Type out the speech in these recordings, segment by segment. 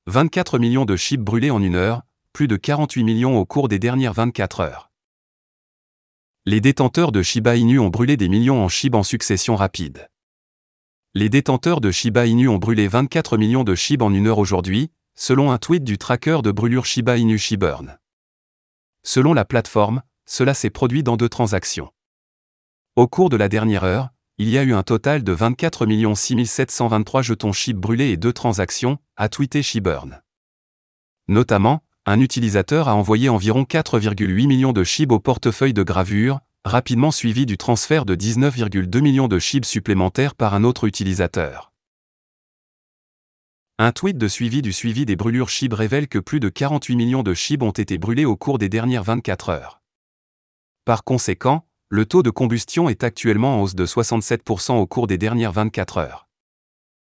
24 millions de SHIB brûlés en 1 heure, plus de 48 millions au cours des dernières 24 heures. Les détenteurs de Shiba Inu ont brûlé des millions en SHIB en succession rapide. Les détenteurs de Shiba Inu ont brûlé 24 millions de SHIB en 1 heure aujourd'hui, selon un tweet du tracker de brûlure Shiba Inu SHIBurn. Selon la plateforme, cela s'est produit dans 2 transactions. Au cours de la dernière heure, il y a eu un total de 24 6723 jetons SHIB brûlés et 2 transactions, a tweeté SHIBurn. Notamment, un utilisateur a envoyé environ 4,8 millions de SHIB au portefeuille de gravure, rapidement suivi du transfert de 19,2 millions de SHIB supplémentaires par un autre utilisateur. Un tweet de suivi des brûlures SHIB révèle que plus de 48 millions de SHIB ont été brûlés au cours des dernières 24 heures. Par conséquent, le taux de combustion est actuellement en hausse de 67% au cours des dernières 24 heures.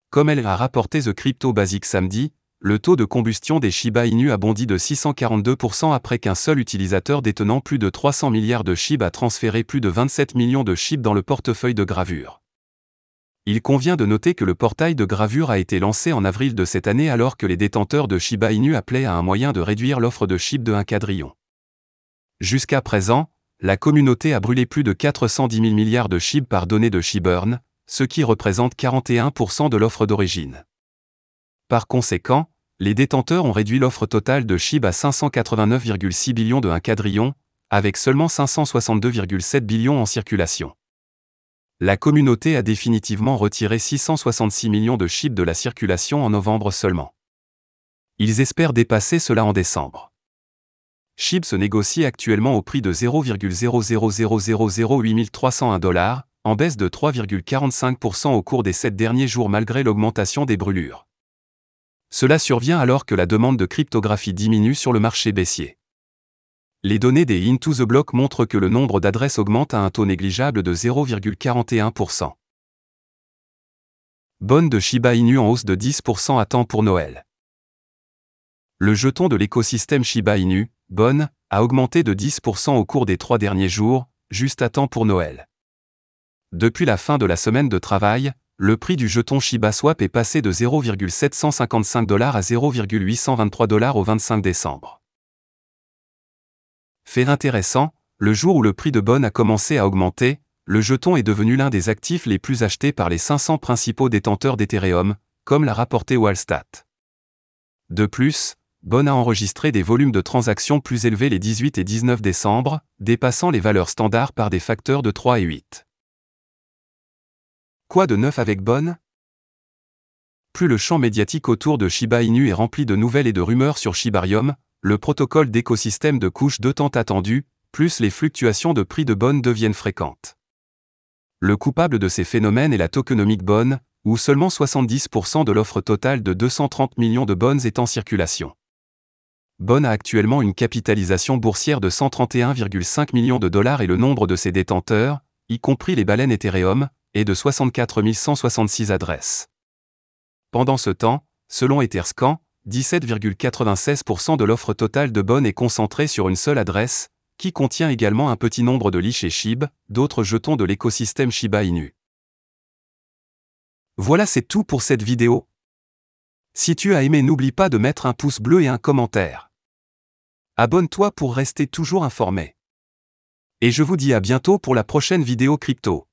Comme elle a rapporté The Crypto Basic samedi, le taux de combustion des Shiba Inu a bondi de 642% après qu'un seul utilisateur détenant plus de 300 milliards de SHIB a transféré plus de 27 millions de SHIB dans le portefeuille de gravure. Il convient de noter que le portail de gravure a été lancé en avril de cette année alors que les détenteurs de Shiba Inu appelaient à un moyen de réduire l'offre de SHIB de 1 quadrillion. Jusqu'à présent, la communauté a brûlé plus de 410 000 milliards de SHIB par donnée de SHIBurn, ce qui représente 41% de l'offre d'origine. Par conséquent, les détenteurs ont réduit l'offre totale de SHIB à 589,6 billions de 1 quadrillion, avec seulement 562,7 billions en circulation. La communauté a définitivement retiré 666 millions de SHIB de la circulation en novembre seulement. Ils espèrent dépasser cela en décembre. SHIB se négocie actuellement au prix de 0,000008301 $, en baisse de 3,45% au cours des 7 derniers jours malgré l'augmentation des brûlures. Cela survient alors que la demande de cryptographie diminue sur le marché baissier. Les données des Into the Block montrent que le nombre d'adresses augmente à un taux négligeable de 0,41%. Bon de Shiba Inu en hausse de 10% à temps pour Noël. Le jeton de l'écosystème Shiba Inu, Bon, a augmenté de 10% au cours des 3 derniers jours, juste à temps pour Noël. Depuis la fin de la semaine de travail, le prix du jeton Shiba Swap est passé de 0,755 $ à 0,823 $ au 25 décembre. Fait intéressant, le jour où le prix de Bon a commencé à augmenter, le jeton est devenu l'un des actifs les plus achetés par les 500 principaux détenteurs d'Ethereum, comme l'a rapporté Wallstat. De plus, Bon a enregistré des volumes de transactions plus élevés les 18 et 19 décembre, dépassant les valeurs standards par des facteurs de 3 et 8. Quoi de neuf avec Bon? Plus le champ médiatique autour de Shiba Inu est rempli de nouvelles et de rumeurs sur Shibarium, le protocole d'écosystème de couche 2 tant attendu, plus les fluctuations de prix de Bon deviennent fréquentes. Le coupable de ces phénomènes est la tokenomique Bon, où seulement 70% de l'offre totale de 230 millions de Bons est en circulation. Bon a actuellement une capitalisation boursière de 131,5 millions de $ et le nombre de ses détenteurs, y compris les baleines Ethereum, est de 64 166 adresses. Pendant ce temps, selon Etherscan, 17,96% de l'offre totale de Bon est concentrée sur une seule adresse, qui contient également un petit nombre de Leash et SHIB, d'autres jetons de l'écosystème Shiba Inu. Voilà, c'est tout pour cette vidéo. Si tu as aimé, n'oublie pas de mettre un pouce bleu et un commentaire. Abonne-toi pour rester toujours informé. Et je vous dis à bientôt pour la prochaine vidéo crypto.